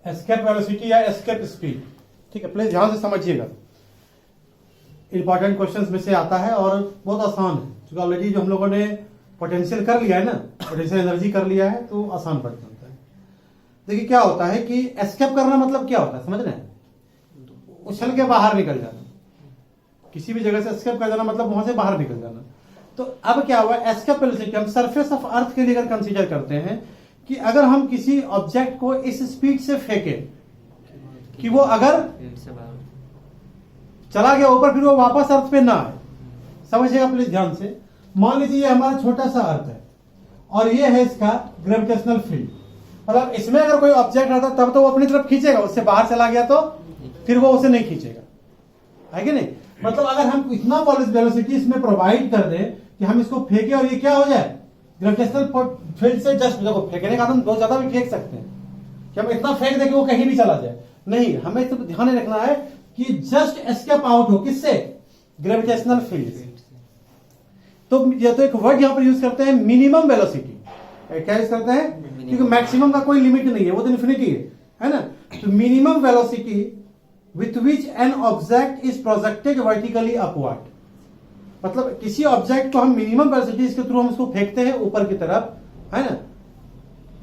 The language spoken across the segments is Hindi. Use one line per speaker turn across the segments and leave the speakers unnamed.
एस्केप वेलोसिटी या एस्केप स्पीड। ठीक है, प्लीज ध्यान से समझिएगा, इंपॉर्टेंट क्वेश्चंस में से आता है और बहुत आसान है, क्योंकि ऑलरेडी जो हम लोगों ने पोटेंशियल कर लिया है ना, पोटेंशियल एनर्जी कर लिया है, तो आसान पड़ जाता है। देखिए क्या होता है कि एस्केप करना मतलब क्या होता है, समझ रहे हैं? उछल के बाहर निकल जाना, किसी भी जगह से एस्केप कर जाना मतलब वहां से बाहर निकल जाना। तो अब क्या हुआ, एस्केप वेलोसिटी हम सरफेस ऑफ अर्थ के लिए अगर कंसीडर करते हैं कि अगर हम किसी ऑब्जेक्ट को इस स्पीड से फेंके कि वो अगर चला गया ऊपर, फिर वो वापस अर्थ पे ना आए। समझिएगा प्लीज ध्यान से। मान लीजिए ये हमारा छोटा सा अर्थ है और ये है इसका ग्रेविटेशनल फील्ड, मतलब इसमें अगर कोई ऑब्जेक्ट आता तब तो वो अपनी तरफ खींचेगा, उससे बाहर चला गया तो फिर वो उसे नहीं खींचेगा, है कि नहीं? मतलब अगर हम इतना वेलोसिटी इसमें प्रोवाइड कर दें कि हम इसको फेंके और ये क्या हो जाए, ग्रेविटेशनल फील्ड से जस्ट, देखो फेंकने का हम बहुत ज्यादा भी फेंक सकते हैं कि हम इतना फेंक दें कि वो कहीं भी चला जाए, नहीं, हमें तो ध्यान रखना है कि जस्ट एस्केप आउट हो, किससे? ग्रेविटेशनल फील्ड से। तो ये तो एक वर्ड यहां पर यूज करते हैं मिनिमम वेलोसिटी। क्या यूज करते हैं? क्योंकि मैक्सिमम का कोई लिमिट नहीं है, वो तो इन्फिनिटी है ना। तो minimum velocity with which an object is projected vertically upward, मतलब किसी ऑब्जेक्ट को हम मिनिमम वेलोसिटी इसके थ्रू हम उसको फेंकते हैं ऊपर की तरफ, है ना,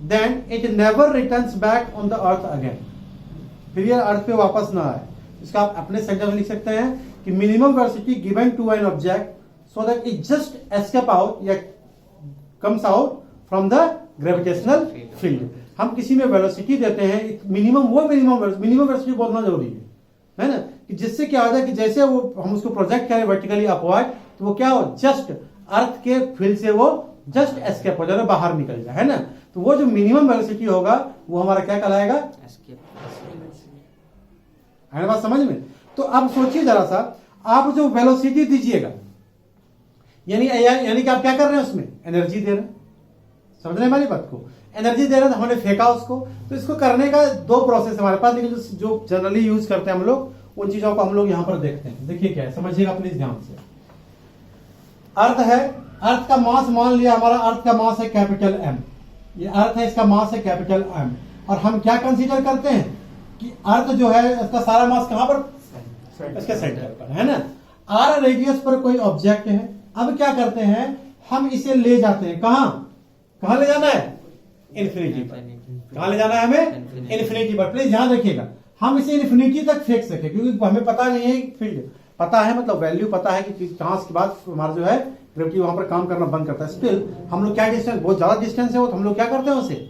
then it never returns back on the earth again, फिर ये अर्थ पे वापस ना आए। इसका आप अपने सेंटेंस में लिख सकते हैं कि minimum velocity given to an object so that it just escape out या comes out from the gravitational field. हम किसी में वेलोसिटी देते हैं मिनिमम, वो मिनिमम वेलोसिटी बोलना जरूरी है ना, कि जिससे क्या हो जाए कि जैसे वो हम उसको प्रोजेक्ट करें वर्टिकली अपवर्ड, तो वो क्या हो, जस्ट अर्थ के फील्ड से वो जस्ट एस्केप हो जाए, बाहर निकल जाए, है ना। तो वो जो मिनिमम वेलोसिटी होगा वो हमारा क्या कहलाएगा? है बात समझ में? तो अब सोचिए जरा सा, आप जो वेलोसिटी दीजिएगा यानी कि आप क्या कर रहे हैं, उसमें एनर्जी दे रहे हैं, समझ रहे हैं हमारी बात को? एनर्जी दे रहे हैं, तो हमने फेंका उसको। तो इसको करने का दो प्रोसेस हमारे पास, लेकिन जो जनरली यूज करते हैं हम लोग, उन चीजों को हम लोग यहां पर देखते हैं। देखिए क्या है, समझिएगा प्लीज ध्यान से। अर्थ है, अर्थ का मास मान लिया हमारा, अर्थ का मास है कैपिटल एम, ये अर्थ है, इसका मास है कैपिटल एम, और हम क्या कंसीडर करते हैं कि अर्थ जो है इसका सारा मास कहां पर, इसके सेंटर पर, है ना। आर रेडियस पर कोई ऑब्जेक्ट है, अब क्या करते हैं, हम इसे ले जाते हैं, कहां ले जाना है? इन्फिनिटी पर। कहां ले जाना है हमें? इन्फिनिटी पर। प्लीज ध्यान रखिएगा, हम इसे इन्फिनिटी तक फेंक सके, क्योंकि हमें पता नहीं है, फील्ड पता है, मतलब वैल्यू पता है कि कहां के बाद हमारा जो है ग्रेविटी वहां पर काम करना बंद करता है। स्टिल हम लोग क्या डिस्टेंस, बहुत ज्यादा डिस्टेंस है वो, तो हम लोग क्या करते हैं उसे,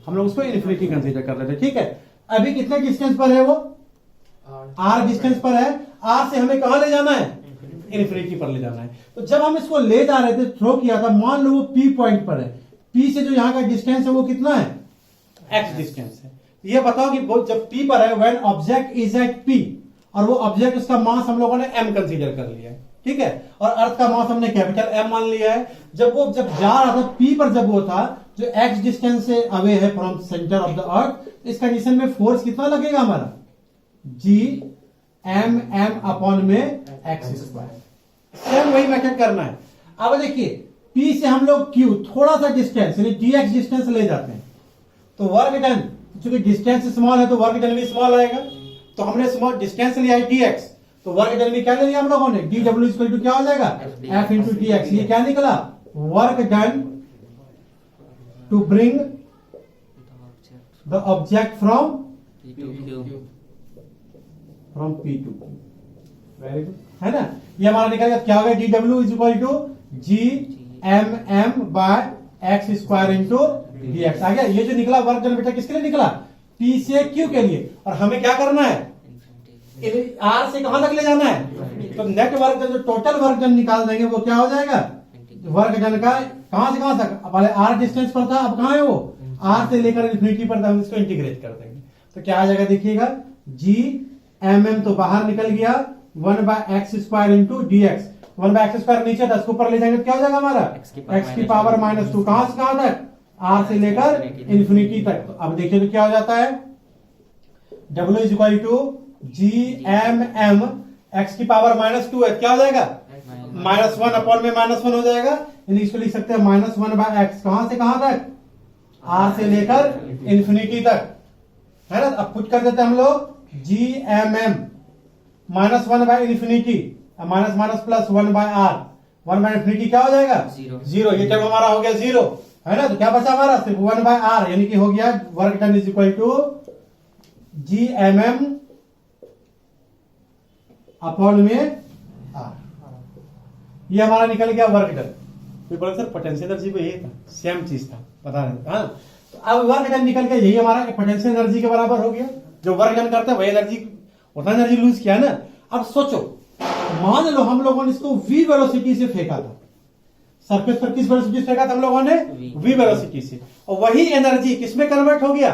हम लोग उसको इन्फिनिटी कंसीडर कर लेते हैं। ठीक है, अभी कितने डिस्टेंस पर है वो? आर डिस्टेंस पर है। आर से हमें कहां ले जाना है? इन्फिनिटी पर ले जाना है। तो जब हम इसको ले जा रहे थे, थ्रो किया था, मान लो वो पी पॉइंट पर है, पी से जो यहां का डिस्टेंस है वो कितना है? एक्स डिस्टेंस है। ये बताओ कि जब पी पर है, when object is at P, और वो ऑब्जेक्ट, उसका मास हम लोगों ने एम कंसीडर कर लिया है, ठीक है, और अर्थ का मास हमने कैपिटल एम मान लिया है। जब जा रहा था पी पर, जब वो था जो एक्स डिस्टेंस से अवे है फ्रॉम सेंटर ऑफ द अर्थ, इस कंडीशन में फोर्स कितना लगेगा हमारा? जी एम एम अपॉन में एक्स स्क्वायर। सेम वही मेथड करना है। अब देखिए, पी से हम लोग क्यू थोड़ा सा डिस्टेंस यानी डी एक्स डिस्टेंस ले जाते हैं, तो वर्क डन, चूंकि डिस्टेंस स्मॉल है तो वर्क डन भी स्मॉल आएगा। तो हमने स्मॉल डिस्टेंस लिया है डी एक्स, तो वर्क डन भी क्या ले लिया हम लोगों ने? डी डब्ल्यू इक्वल टू क्या हो जाएगा? F into D X. ये क्या निकला? Work done to bring the object from P to Q. Very good, है ना। ये हमारा निकलेगा क्या होगा? D W is equal to G M M by X square into D X. आ गया। ये जो निकला वर्क डन बेटा किसके लिए निकला? पी से क्यू के लिए। और हमें क्या करना है? आर से कहां तक ले जाना है? तो नेट वर्क डन, जो टोटल वर्क डन निकाल देंगे वो क्या हो जाएगा? वर्क डन का कहां से कहां तक? पहले आर डिस्टेंस पर था, अब कहां है वो? आर से लेकर इन्फिनिटी पर था। हम इसको इंटीग्रेट कर देंगे तो क्या आ जाएगा? देखिएगा, जी एम एम तो बाहर निकल गया, 1 by X square into D X. 1 by X square नीचे 10 को ऊपर ले जाएंगे तो क्या हो जाएगा हमारा? एक्स की पावर -2। कहां से कहां तक? आर से लेकर इन्फिनिटी तक। तो अब देखिए तो क्या हो जाता है? W is equal to G M M, X की पावर -2 है, क्या हो जाएगा? -1 अपॉन में -1 हो जाएगा। यानी इसको लिख सकते हैं -1 बाय एक्स। कहां से कहां तक? आर से लेकर इन्फिनिटी तक। है ना। अब पुट कर देते हैं हम लोग G M M minus one by infinity minus minus plus one by R, one by infinity क्या हो जाएगा जीरो, ये टर्म हमारा हो गया जीरो, है ना। तो क्या बचा हमारा सिर्फ वन बाय आर, यानी कि हो गया work done is equal to G M M upon में आर। ये हमारा निकल गया वर्क डन। तो बोला सर पोटेंशियल एनर्जी को यही था, सेम चीज था, पता नहीं था। तो अब वर्क डन निकल के यही हमारा पोटेंशियल एनर्जी के बराबर हो गया। जो वर्क डन करते हैं वही एनर्जी, उतना एनर्जी लूज किया ना। अब सोचो, मान लो हम लोगों ने इसको v वेलोसिटी से फेंका था, सरफेस पर किस वेलोसिटी से फेंका था हम लोगों ने v वेलोसिटी से, और वही एनर्जी किसमें कन्वर्ट हो गया।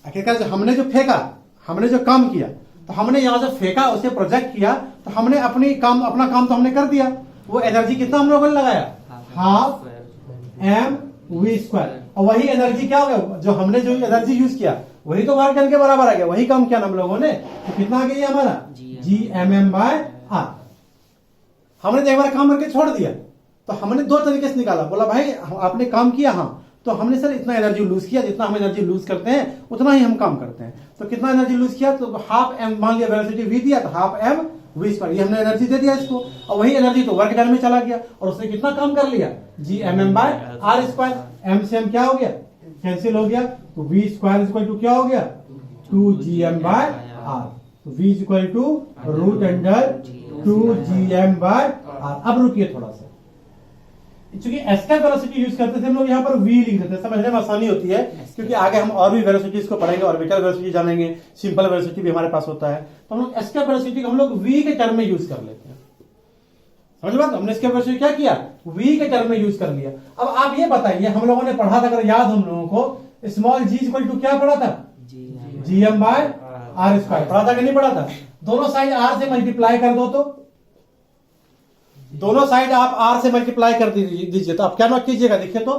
आखिरकार हमने जो फेंका, हमने जो काम किया, तो हमने यहां से फेंका, उसे प्रोजेक्ट किया, तो हमने अपना काम तो हमने कर दिया। वो एनर्जी कितना हम लोगों ने लगाया, हाफ एम वी स्क्वायर, और वही एनर्जी क्या हो गया, जो हमने जो एनर्जी यूज किया वही तो वर्क डन के बराबर आ गया, वही काम किया ना हम लोगों ने। तो कितना आ गया हमारा G M M by R. हमने तो एक बार काम करके छोड़ दिया, तो हमने दो तरीके से निकाला, बोला भाई आपने काम किया, हाँ, तो हमने सर इतना एनर्जी लूज किया, जितना हम एनर्जी लूज करते हैं उतना ही हम काम करते हैं। तो कितना एनर्जी लूज किया, तो हाफ एम, मान लिया वेलोसिटी वी दिया, तो हाफ एम वी स्क्वायर, ये हमने एनर्जी दे दिया इसको, और वही एनर्जी तो वर्क डन में चला गया, और उसने कितना काम कर लिया G M M by R square. M से एम क्या हो गया, कैंसिल हो गया, तो वी स्क्वायर इक्वल टू क्या हो गया, two G M by R. तो v is equal to root under two G M by R. अब रुकिए थोड़ा सा, चूंकि एस्केप वेलोसिटी यूज करते थे हम लोग, यहाँ पर v लिख देते हैं, समझने में आसानी होती है, क्योंकि आगे हम और भी वेलोसिटीज को पढ़ेंगे, ऑर्बिटल वेलोसिटी जानेंगे, सिंपल वेलोसिटी भी हमारे पास होता है। तो हम लोग एस्केप वेलोसिटी को हम लोग v के टर्म में यूज कर लेते हैं, समझ बात। हमने एस्केप वेलोसिटी क्या किया, v के टर्म में यूज कर लिया। अब आप ये बताइए, हम लोगों ने पढ़ा था, अगर याद हम लोगों को, स्मॉल g इक्वल टू क्या पढ़ा था, G M by R square पढ़ा था कि नहीं पढ़ा था। दोनों साइड आर से मल्टीप्लाई कर दो, तो दोनों साइड आप आर से मल्टीप्लाई कर दीजिए, तो आप क्या नोट कीजिएगा, देखिए तो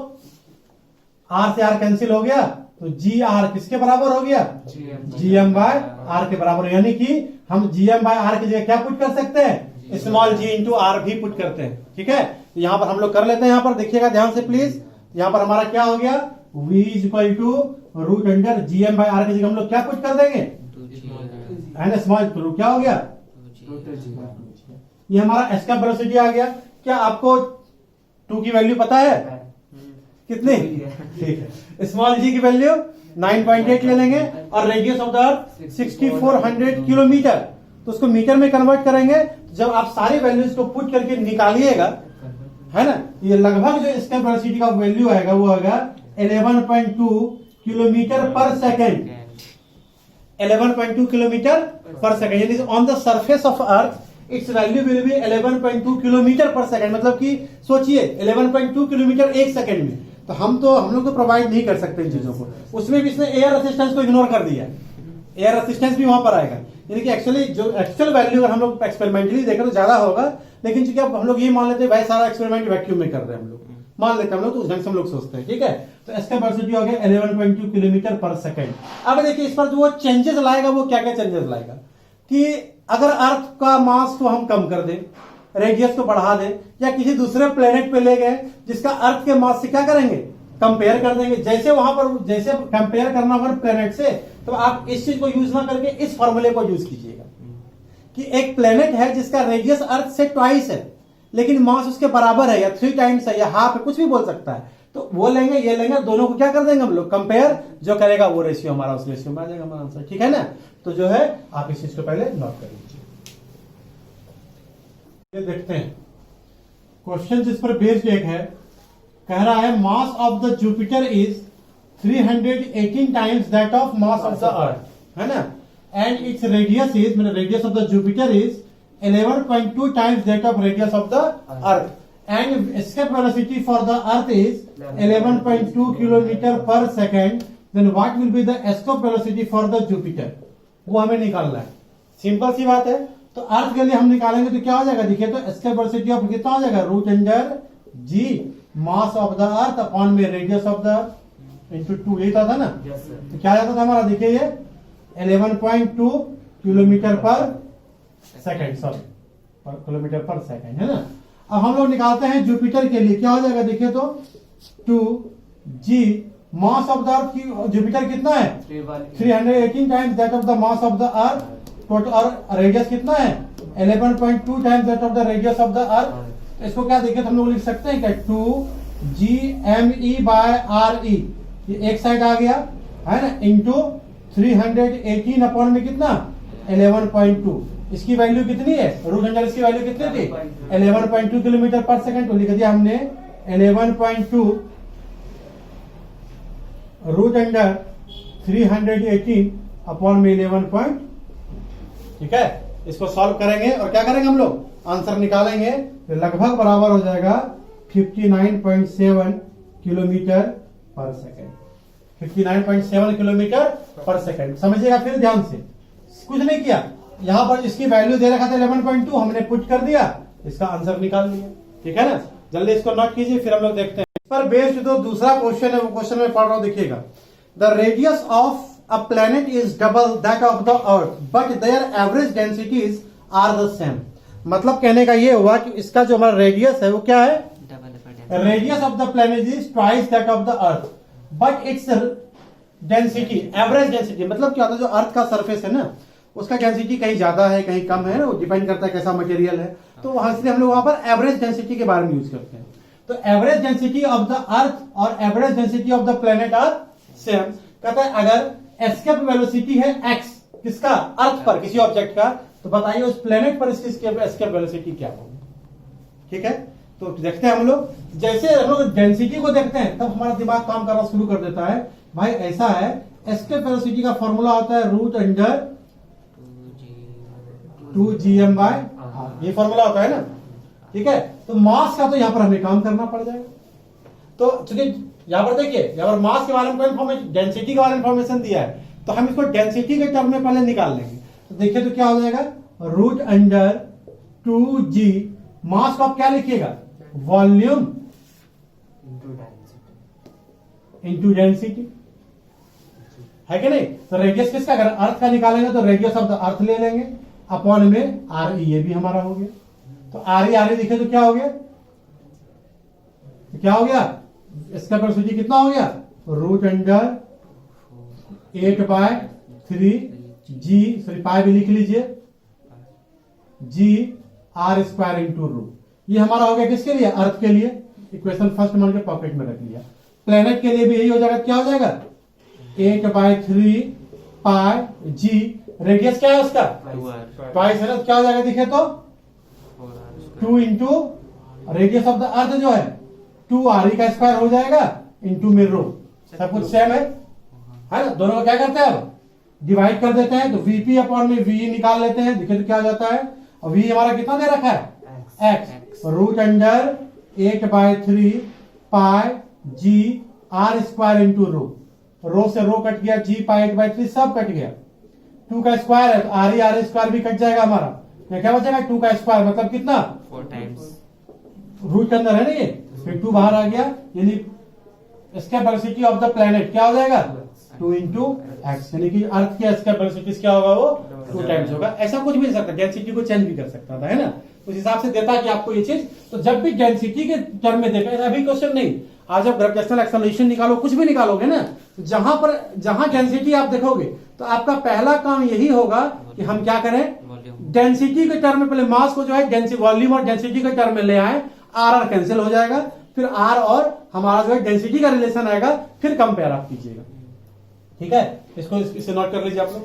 आर से आर कैंसिल हो गया, तो जी आर किसके बराबर हो गया, जी एम बाय आर के बराबर। यानी कि हम जी एम बाय आर की जगह क्या पुट कर सकते हैं, स्मॉल जी इंटू आर भी पुट करते हैं, ठीक है। तो यहां पर हम लोग कर लेते हैं, यहां पर देखिएगा ध्यान से प्लीज, यहां पर हमारा क्या हो गया, v is equal to root under G M by R की जगह हम लोग क्या पुट कर देंगे, एन स्मॉल टू, क्या हो गया, ये हमारा एस्केप वेलोसिटी आ गया। क्या आपको 2 की वैल्यू पता है कितनी, ठीक है। स्मॉल जी की वैल्यू 9.8 ले लेंगे, और radius of the earth 6400 kilometre, तो उसको मीटर में कन्वर्ट करेंगे। जब आप सारी वैल्यूज को पुट करके निकालिएगा, है ना, ये लगभग जो एस्केप वेलोसिटी का वैल्यू आएगा वो होगा 11.2 किलोमीटर पर सेकेंड, 11.2 किलोमीटर पर सेकेंड, यानी on the surface of earth it's value will be 11.2 kilometre पर सेकेंड। मतलब कि सोचिए 11.2 किलोमीटर एक सेकेंड में, तो हम लोग तो प्रोवाइड नहीं कर सकते इन चीजों को। उसमें भी इसने एयर रेसिस्टेंस को इग्नोर कर दिया, एयर रेसिस्टेंस भी वहां पर आएगा, यानी कि एक्चुअली जो एक्चुअल वैल्यू अगर हम लोग एक्सपेरिमेंटली देखें तो ज्यादा होगा, लेकिन चूंकि अब हम लोग ये मान लेते हैं भाई सारा एक्सपेरिमेंट वैक्यूम में कर रहे हैं, हम लोग मान लेते हैं हम लोग, तो उस ढंग से हम लोग सोचते हैं, ठीक है। तो इसका वेलोसिटी हो गया 11.2 किलोमीटर पर सेकेंड। अब देखिए इस पर जो वो चेंजेस लाएगा, वो क्या क्या चेंजेस लाएगा, कि अगर अर्थ का मास को हम कम कर दें, रेडियस को बढ़ा दें, या किसी दूसरे प्लेनेट पे ले गए जिसका अर्थ के मास से क्या करेंगे, कंपेयर कर देंगे। जैसे वहां पर जैसे कंपेयर करना होगा प्लेनेट से, तो आप इस चीज को यूज ना करके इस फॉर्मूले को यूज कीजिएगा, कि एक प्लेनेट है जिसका रेडियस अर्थ से ट्वाइस है, लेकिन मास उसके बराबर है, या 3 टाइम्स है, या हाफ है, कुछ भी बोल सकता है। तो वो लेंगे, ये लेंगे, दोनों को क्या कर देंगे हम लोग, कंपेयर, जो करेगा वो रेशियो हमारा उस रेशियो में आ जाएगा हमारा आंसर, ठीक है ना। तो जो है आप इस चीज को पहले नोट कर लीजिए। ये देखते हैं क्वेश्चन जिस पर बेस्ड एक है, कह रहा है मास of the Jupiter is 318 times that of mass of the अर्थ, है ना, एंड इट्स रेडियस इज, मतलब radius of the Jupiter is 11.2 times that of radius of the earth, and escape velocity for the earth is 11.2 kilometer per second, then what will be the escape velocity for the Jupiter, वो हमें निकालना है। सिंपल सी बात है, तो अर्थ के लिए हम निकालेंगे तो क्या हो जाएगा, देखिए तो escape velocity ऑफ कितना हो जाएगा, root under G mass of the earth upon में radius of the earth into 2, यही था ना। तो क्या जाता था हमारा, देखिए ये 11.2 किलोमीटर पर सेकेंड, सॉरी किलोमीटर पर सेकेंड, है ना। अब हम लोग निकालते हैं जुपिटर के लिए, क्या हो जाएगा, देखिए तो 2 जी मास ऑफ द अर्थ की जुपिटर कितना है 318 times that of the mass of the earth total, और रेडियस कितना है 11.2 times that of the radius of the अर्थ। इसको क्या देखिए हम लोग लिख सकते हैं क्या 2GME/RE, ये एक साइड आ गया है ना, इंटू 318 अपॉन में कितना 11.2, इसकी वैल्यू कितनी है रूट अंडर, इसकी वैल्यू कितनी थी 11.2 किलोमीटर पर सेकंड, तो लिख दिया हमने 11.2 रूट अंडर 318 अपॉन में 11. ठीक है, इसको सॉल्व करेंगे और क्या करेंगे हम लोग आंसर निकालेंगे, तो लगभग बराबर हो जाएगा 59.7 किलोमीटर पर सेकंड, 59.7 किलोमीटर पर सेकंड। समझिएगा फिर ध्यान से, कुछ नहीं किया, यहां पर इसकी वैल्यू दे रखा था 11.2, हमने पुट कर दिया, इसका आंसर निकाल लिया। ठीक है ना, जल्दी इसको नोट कीजिए, फिर हम लोग देखते हैं। इस पर बेस्ड जो दूसरा क्वेश्चन है वो क्वेश्चन में पढ़ रहा हूं, देखिएगा। The radius of a planet is double that of the earth but their average densities are the same. मतलब कहने का ये हुआ कि इसका जो हमारा रेडियस है वो क्या है, radius of the planet is twice that of the earth but its density, average density, मतलब क्या होता है जो अर्थ का सरफेस है ना उसका डेंसिटी कहीं ज्यादा है कहीं कम है, वो डिपेंड करता है कैसा मटेरियल है, तो वहां से हम लोग वहां पर एवरेज डेंसिटी के बारे में यूज करते हैं। तो average density of the earth और average density of the planet are same. कहता है अगर एस्केप वेलोसिटी है x, किसका अर्थ पर किसी ऑब्जेक्ट का, तो बताइए उस प्लेनेट पर इसकी एस्केप वेलोसिटी क्या होगी। ठीक है, तो देखते हैं हम लोग, जैसे हम लोग डेंसिटी को देखते हैं तब हमारा दिमाग काम करना शुरू कर देता है। भाई ऐसा है, एस्केप वेलोसिटी का फॉर्मूला होता है रूट अंडर 2gm/r, ये फॉर्मूला होता है ना। ठीक है, तो मास का तो यहां पर हमें काम करना पड़ जाएगा। तो चूंकि यहां पर देखिए, यहां पर मास के बारे में इन्फॉर्मेशन, डेंसिटी के बारे में इन्फॉर्मेशन दिया है, तो हम इसको डेंसिटी के टर्म में पहले निकाल लेंगे। तो देखिए तो क्या हो जाएगा, रूट अंडर 2g, मास को आप क्या लिखिएगा वॉल्यूम इंटू डेंसिटी, है कि नहीं। तो रेडियस किसका, अगर अर्थ का निकालेंगे तो रेडियस ऑफ द अर्थ ले लेंगे अपॉन में RE, ये भी हमारा हो गया। तो RE लिखे तो क्या हो गया, तो क्या हो गया, इसका वेलोसिटी कितना हो गया रूट अंडर 8/3g, सॉरी पाई भी लिख लीजिए, g/r² इंटू रू। ये हमारा हो गया किसके लिए, अर्थ के लिए। इक्वेशन फर्स्ट मान के पॉकेट में रख लिया। प्लेनेट के लिए भी यही हो जाएगा, क्या हो जाएगा 8/3πg, रेडियस क्या है उसका ट्वाइस है ना, तो क्या हो जाएगा दिखे तो 2 इंटू रेडियस ऑफ द अर्थ जो है 2RE का स्क्वायर हो जाएगा इंटू में रो, सब कुछ सेम है ना। दोनों को क्या करते हैं अब डिवाइड कर देते हैं, तो VP अपॉन में VE निकाल लेते हैं, दिखे तो क्या हो जाता है, और V हमारा कितना दे रखा है x, root under 8/3πg/r² into rho से रो कट गया, g/8/3 सब कट गया, 2 का स्क्वायर है तो RE भी कट जाएगा हमारा, क्या बचेगा 2 का स्क्वायर मतलब कितना
4 टाइम्स
रूट के अंदर है ना ये, फिर 2 बाहर आ गया, यानी इसका वेलोसिटी ऑफ द प्लेनेट क्या हो जाएगा 2 इंटू एक्स, यानी कि अर्थ की इसका वेलोसिटी क्या होगा वो 2 टाइम्स होगा। ऐसा कुछ भी नहीं सकता, डेंसिटी को चेंज भी कर सकता था, है ना, उस हिसाब से देता कि आपको ये चीज। तो जब भी डेंसिटी के टर्म में देखा, अभी क्वेश्चन नहीं, आज आप ग्रेविटेशनल एक्सेलरेशन निकालो, कुछ भी निकालोगे ना, जहां डेंसिटी आप देखोगे तो आपका पहला काम यही होगा कि हम क्या करें, डेंसिटी के टर्म में पहले मास को जो है वॉल्यूम और डेंसिटी के टर्म में ले आए, आर कैंसिल हो जाएगा, फिर आर और हमारा जो है डेंसिटी का रिलेशन आएगा, फिर कंपेयर आप कीजिएगा। ठीक है, इसको इसे नोट कर लीजिए आप लोग।